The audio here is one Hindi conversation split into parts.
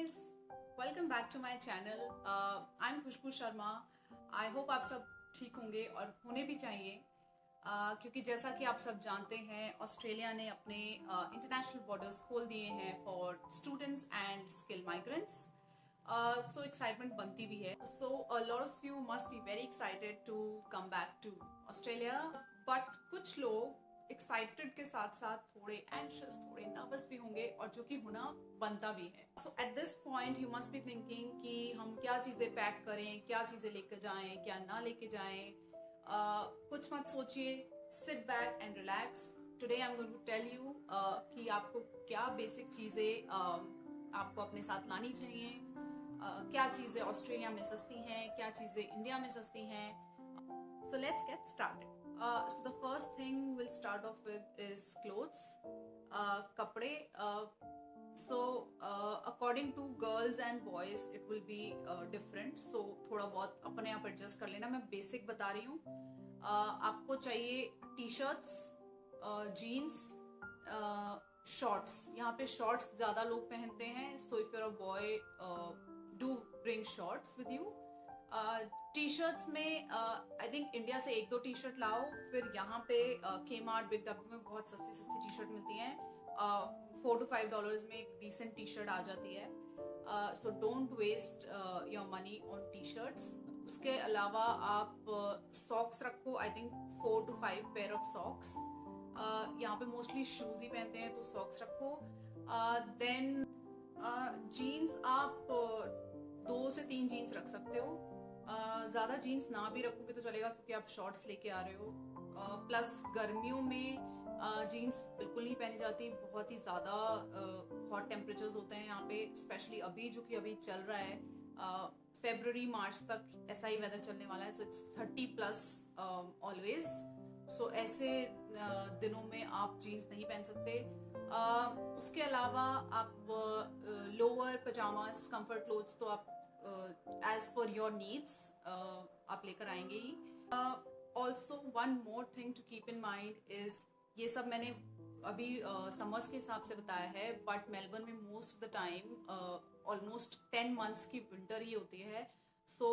guys, welcome back to my channel. I'm Khushboo Sharma. I hope आप सब ठीक होंगे और होने भी चाहिए, क्योंकि जैसा कि आप सब जानते हैं ऑस्ट्रेलिया ने अपने इंटरनेशनल बॉर्डर्स खोल दिए हैं for students and skill migrants. So excitement बनती भी है. So a lot of you must be very excited to come back to Australia, but कुछ लोग एक्साइटेड के साथ साथ थोड़े एंशियस, थोड़े नर्वस भी होंगे, और जो कि होना बनता भी है. So at this point you must be thinking कि हम क्या चीज़ें पैक करें, क्या चीज़ें लेकर जाएं, क्या ना लेके जाएं. कुछ मत सोचिए, sit back and relax. Today I am going to tell you कि आपको क्या बेसिक चीज़ें आपको अपने साथ लानी चाहिए. क्या चीज़ें ऑस्ट्रेलिया में सस्ती हैं, क्या चीज़ें इंडिया में सस्ती हैं. So let's get started. So the first thing we'll start off with is clothes. Kapde. According to girls and boys, it will be different. So थोड़ा बहुत अपने आप एडजस्ट कर लेना. मैं बेसिक बता रही हूँ. आपको चाहिए टी शर्ट्स, जीन्स, शॉर्ट्स. यहाँ पे शॉर्ट्स ज़्यादा लोग पहनते हैं. So if you're a boy, do bring shorts with you. T shirts में आई थिंक इंडिया से एक दो टी शर्ट लाओ. फिर यहाँ पे Kmart, बिग डब्ल्यू में बहुत सस्ती सस्ती टी शर्ट मिलती हैं. $4 to $5 में एक डिसेंट टी शर्ट आ जाती है. So don't waste your money on T shirts. उसके अलावा आप सॉक्स रखो. I think 4 to 5 pair of socks. यहाँ पे मोस्टली शूज ही पहनते हैं, तो सॉक्स रखो. देन जीन्स आप 2 से 3 जीन्स रख सकते हो. ज़्यादा जीन्स ना भी रखोगे तो चलेगा, क्योंकि आप शॉर्ट्स लेके आ रहे हो. प्लस गर्मियों में जीन्स बिल्कुल नहीं पहनी जाती. बहुत ही ज़्यादा हॉट टेम्परेचर्स होते हैं यहाँ पे, स्पेशली अभी जो कि अभी चल रहा है. February March तक ऐसा ही वेदर चलने वाला है. So it's 30+ always. सो ऐसे दिनों में आप जीन्स नहीं पहन सकते. उसके अलावा आप लोअर, पजामास, कंफर्ट क्लोथ्स तो आप एज पर योर नीड्स आप लेकर आएंगे ही. Also one more thing to keep in mind is, ये सब मैंने अभी समर्स के हिसाब से बताया है, बट मेलबर्न में most of the time almost 10 months की विंटर ही होती है. सो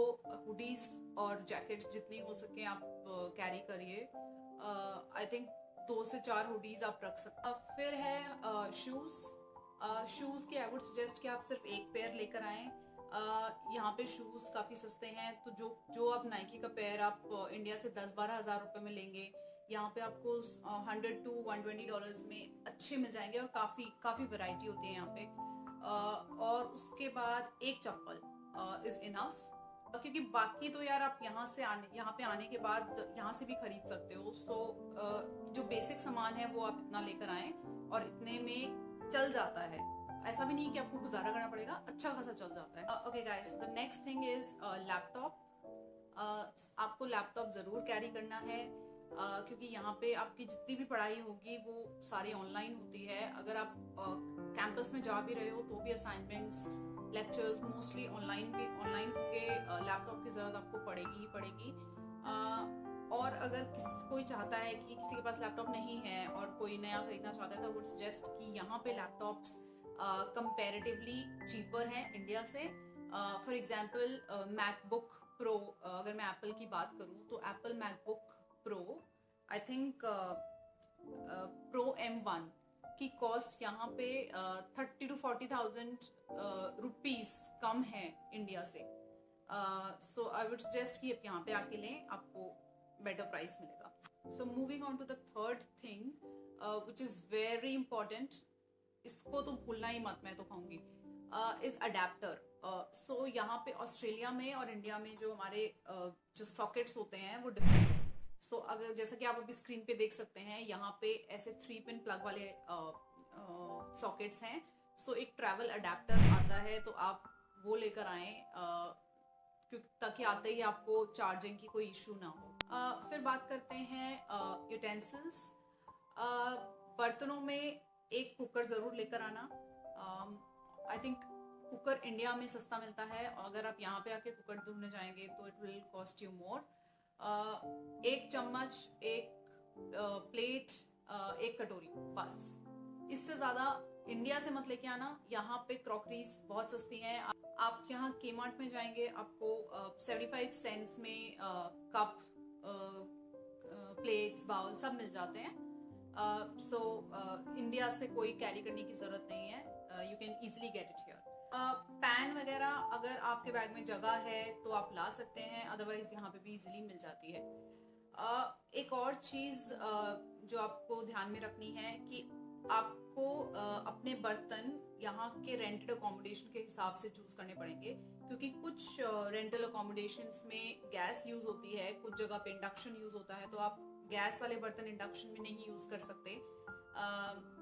हुडीज और जैकेट्स जितनी हो सके आप कैरी करिए. आई थिंक 2 से 4 हुडीज आप रख सकते. फिर है शूज. शूज की आई वुड सजेस्ट कि आप सिर्फ एक पेयर लेकर आएँ. यहाँ पे शूज काफ़ी सस्ते हैं. तो जो आप नाइकी का पेयर आप इंडिया से 10-12 हज़ार रुपये में लेंगे, यहाँ पे आपको $100 to $120 में अच्छे मिल जाएंगे, और काफ़ी वैरायटी होती है यहाँ पे. और उसके बाद एक चप्पल इज़ इनफ, क्योंकि बाकी तो यार आप यहाँ पे आने के बाद यहाँ से भी खरीद सकते हो. सो जो बेसिक सामान है वो आप इतना लेकर आएँ, और इतने में चल जाता है. ऐसा भी नहीं कि आपको गुजारा करना पड़ेगा, अच्छा खासा चल जाता है. Okay guys, the next thing is laptop. आपको लैपटॉप ज़रूर कैरी करना है, क्योंकि यहाँ पे आपकी जितनी भी पढ़ाई होगी वो सारी ऑनलाइन होती है. अगर आप कैंपस में जा भी रहे हो तो भी असाइनमेंट्स, लेक्चर्स मोस्टली ऑनलाइन होंगे. लैपटॉप की ज़रूरत आपको पड़ेगी ही पड़ेगी. और अगर कोई चाहता है कि किसी के पास लैपटॉप नहीं है और कोई नया खरीदना चाहता है, तो वुड सजेस्ट कि यहाँ पे लैपटॉप्स कंपैरेटिवली चीपर है इंडिया से. फॉर एग्जाम्पल मैकबुक प्रो, अगर मैं एप्पल की बात करूँ तो Apple MacBook pro I think pro M1 की कॉस्ट यहाँ पे 30 to 40,000 रुपीज़ कम है इंडिया से. सो आई वुड सजेस्ट कि आप यहाँ पे आके लें, आपको बेटर प्राइस मिलेगा. So moving on to the third thing which is very important, इसको तो भूलना ही मत, मैं तो कहूँगी, इज अडेप्टर. सो यहाँ पे ऑस्ट्रेलिया में और इंडिया में जो हमारे जो सॉकेट्स होते हैं वो डिफरेंट है. सो अगर जैसा कि आप अभी स्क्रीन पे देख सकते हैं, यहाँ पे ऐसे 3 पिन प्लग वाले सॉकेट्स हैं. सो एक ट्रैवल अडेप्टर आता है, तो आप वो लेकर आएँ, ताकि आते ही आपको चार्जिंग की कोई इशू ना हो. फिर बात करते हैं यूटेंसिल्स. बर्तनों में एक कुकर ज़रूर लेकर आना. आई थिंक कुकर इंडिया में सस्ता मिलता है, और अगर आप यहाँ पे आके कुकर ढूंढने जाएंगे तो it will cost you more. एक चम्मच, एक प्लेट, एक कटोरी, बस. इससे ज़्यादा इंडिया से मत लेके आना। यहाँ पे क्रॉकरीज बहुत सस्ती हैं। आप यहाँ केमार्ट में जाएंगे, आपको 75 सेंट्स में कप, प्लेट्स, बाउल सब मिल जाते हैं। सो इंडिया से कोई कैरी करने की जरूरत नहीं है, you can easily get it here. Pan वगैरह अगर आपके बैग में जगह है तो आप ला सकते हैं, अदरवाइज यहाँ पे भी इजिली मिल जाती है। एक और चीज जो आपको ध्यान में रखनी है कि आपको अपने बर्तन यहाँ के रेंटेड अकोमोडेशन के हिसाब से चूज करने पड़ेंगे, क्योंकि कुछ रेंटल अकोमोडेशंस में गैस यूज होती है, कुछ जगह पे इंडक्शन यूज होता है, तो आप गैस वाले बर्तन इंडक्शन में नहीं यूज कर सकते।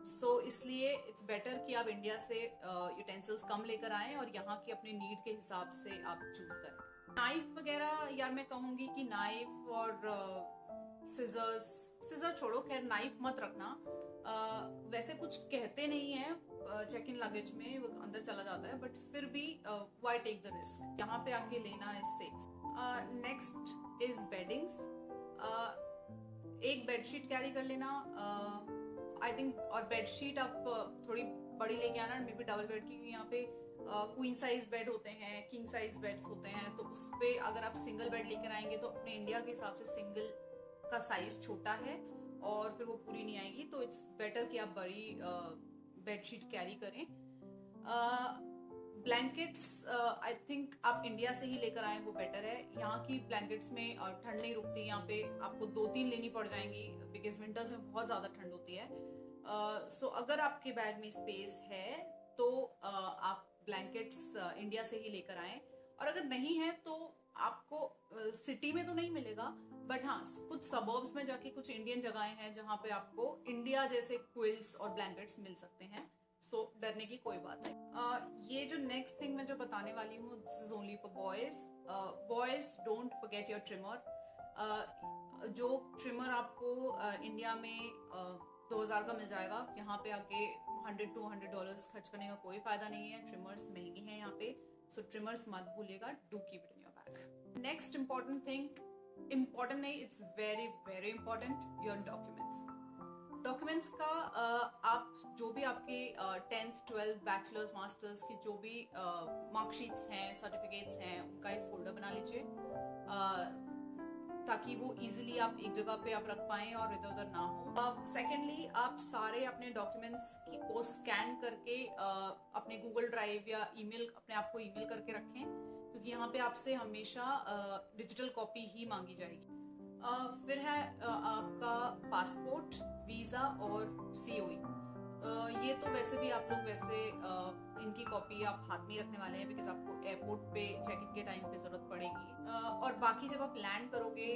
सो इसलिए इट्स बेटर कि आप इंडिया से यूटेंसिल्स कम लेकर आएं और यहाँ की अपने नीड के हिसाब से आप चूज करें। नाइफ वगैरह यार मैं कहूंगी कि नाइफ और सिजर छोड़ो, खैर नाइफ मत रखना। वैसे कुछ कहते नहीं है चेक इन लगेज में, वो अंदर चला जाता है, बट फिर भी व्हाई टेक द रिस्क, यहाँ पे आके लेना is safe. Next is weddings. एक बेडशीट कैरी कर लेना आई थिंक, और बेडशीट आप थोड़ी बड़ी लेके आना, मे बी डबल बेड की। यहाँ पे क्वीन साइज बेड होते हैं, किंग साइज बेड्स होते हैं, तो उस पे अगर आप सिंगल बेड लेकर आएंगे तो अपने इंडिया के हिसाब से सिंगल का साइज छोटा है और फिर वो पूरी नहीं आएगी, तो इट्स बेटर कि आप बड़ी बेडशीट कैरी करें। ब्लैंकेट्स आई थिंक आप इंडिया से ही लेकर आए, वो बेटर है। यहाँ की ब्लैंकेट्स में ठंड नहीं रुकती, यहाँ पे आपको 2-3 लेनी पड़ जाएंगी, बिकॉज विंटर्स में बहुत ज्यादा ठंड होती है। सो अगर आपके बैग में स्पेस है तो आप ब्लैंकेट्स इंडिया से ही लेकर आए, और अगर नहीं है तो आपको सिटी में तो नहीं मिलेगा, बट हाँ कुछ सबर्ब्स में जाके कुछ इंडियन जगहें हैं जहाँ पे आपको इंडिया जैसे क्विल्ट्स और ब्लैंकेट्स मिल सकते हैं। सो डरने की कोई बात नहीं। ये जो नेक्स्ट थिंग मैं जो बताने वाली हूँ, this is only for boys. Boys don't forget your trimmer. जो ट्रिमर आपको इंडिया में 2000 का मिल जाएगा, यहाँ पे आके $100-200 खर्च करने का कोई फायदा नहीं है। ट्रिमर्स महंगे हैं यहाँ पे, सो ट्रिमर्स मत भूलिएगा, do keep it in your bag. Next important thing, important नहीं, it's very very important, your documents. Documents का आप जो भी आपके 10th 12th बैचलर्स मास्टर्स की जो भी मार्कशीट्स हैं, सर्टिफिकेट्स हैं, उनका एक फोल्डर बना लीजिए, ताकि वो इजीली आप एक जगह पे आप रख पाएं और इधर उधर ना हो। सेकेंडली, आप सारे अपने डॉक्यूमेंट्स को स्कैन करके अपने गूगल ड्राइव या ईमेल, अपने आप को ईमेल करके रखें, क्योंकि यहाँ पे आपसे हमेशा डिजिटल कॉपी ही मांगी जाएगी। फिर है आपका पासपोर्ट, वीजा और सीओई। ये तो वैसे भी आप लोग वैसे इनकी कॉपी आप हाथ में रखने वाले हैं, बिकॉज आपको एयरपोर्ट पे चेक इन के टाइम पे जरूरत पड़ेगी। और बाकी जब आप लैंड करोगे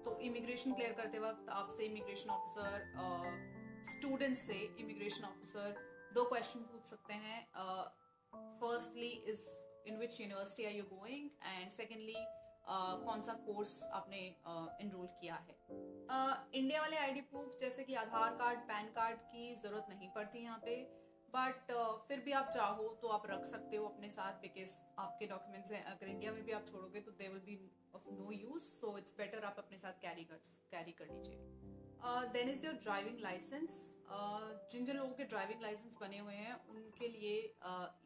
तो इमिग्रेशन क्लियर करते वक्त आपसे इमिग्रेशन ऑफिसर, स्टूडेंट से इमिग्रेशन ऑफिसर 2 क्वेश्चन पूछ सकते हैं। Firstly is in which university are you going, and secondly कौन सा कोर्स आपने एनरोल किया है। इंडिया वाले आईडी प्रूफ जैसे कि आधार कार्ड, पैन कार्ड की जरूरत नहीं पड़ती यहाँ पे, बट फिर भी आप चाहो तो आप रख सकते हो अपने साथ, बिकॉज आपके डॉक्यूमेंट्स हैं, अगर इंडिया में भी आप छोड़ोगे तो they will be of no use, so it's better आप अपने साथ कैरी कर लीजिए। Then is your driving licence. जिन जिन लोगों के ड्राइविंग लाइसेंस बने हुए हैं उनके लिए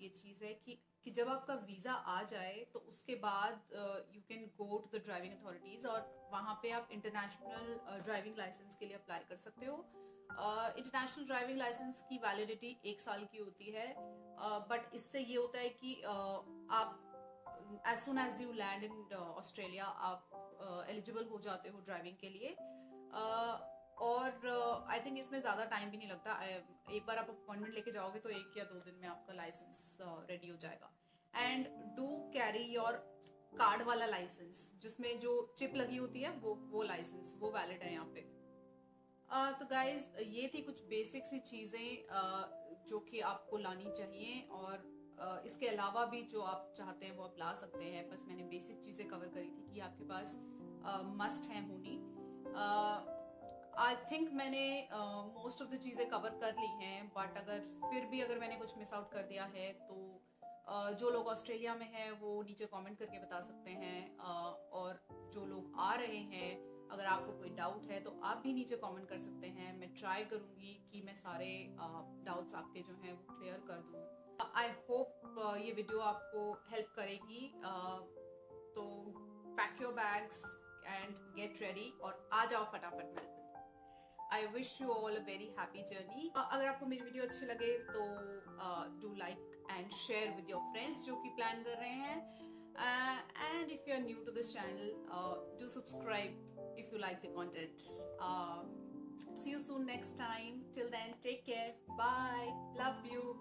ये चीज़ है कि जब आपका वीज़ा आ जाए तो उसके बाद you can go to the driving authorities और वहाँ पे आप इंटरनेशनल ड्राइविंग लाइसेंस के लिए अप्लाई कर सकते हो। इंटरनेशनल ड्राइविंग लाइसेंस की वैलिडिटी 1 साल की होती है, बट इससे ये होता है कि आप as soon as you land in Australia आप एलिजिबल हो जाते हो ड्राइविंग के लिए। और आई थिंक इसमें ज़्यादा टाइम भी नहीं लगता, एक बार आप अपॉइंटमेंट लेके जाओगे तो 1 या 2 दिन में आपका लाइसेंस रेडी हो जाएगा। And do carry your card वाला लाइसेंस, जिसमें जो चिप लगी होती है वो लाइसेंस वो वैलिड है यहाँ पे। तो गाइज ये थी कुछ बेसिक सी चीज़ें जो कि आपको लानी चाहिए, और इसके अलावा भी जो आप चाहते हैं वो आप ला सकते हैं। बस मैंने बेसिक चीज़ें कवर करी थी कि आपके पास मस्ट हैं होनी। आई थिंक मैंने मोस्ट ऑफ द चीज़ें कवर कर ली हैं, बट अगर मैंने कुछ मिस आउट कर दिया है तो जो लोग ऑस्ट्रेलिया में हैं वो नीचे कमेंट करके बता सकते हैं, और जो लोग आ रहे हैं अगर आपको कोई डाउट है तो आप भी नीचे कमेंट कर सकते हैं। मैं ट्राई करूँगी कि मैं सारे डाउट्स आपके जो हैं वो क्लियर कर दूँ। आई होप ये वीडियो आपको हेल्प करेगी। तो pack your bags and get ready और आ जाओ फटाफट Melbourne. I wish you all a very happy journey. अगर आपको मेरी वीडियो अच्छी लगे तो do like and share with your friends जो कि प्लान कर रहे हैं। And if you are new to this channel, do subscribe if you like the content. See you soon next time. Till then, take care. Bye. Love you.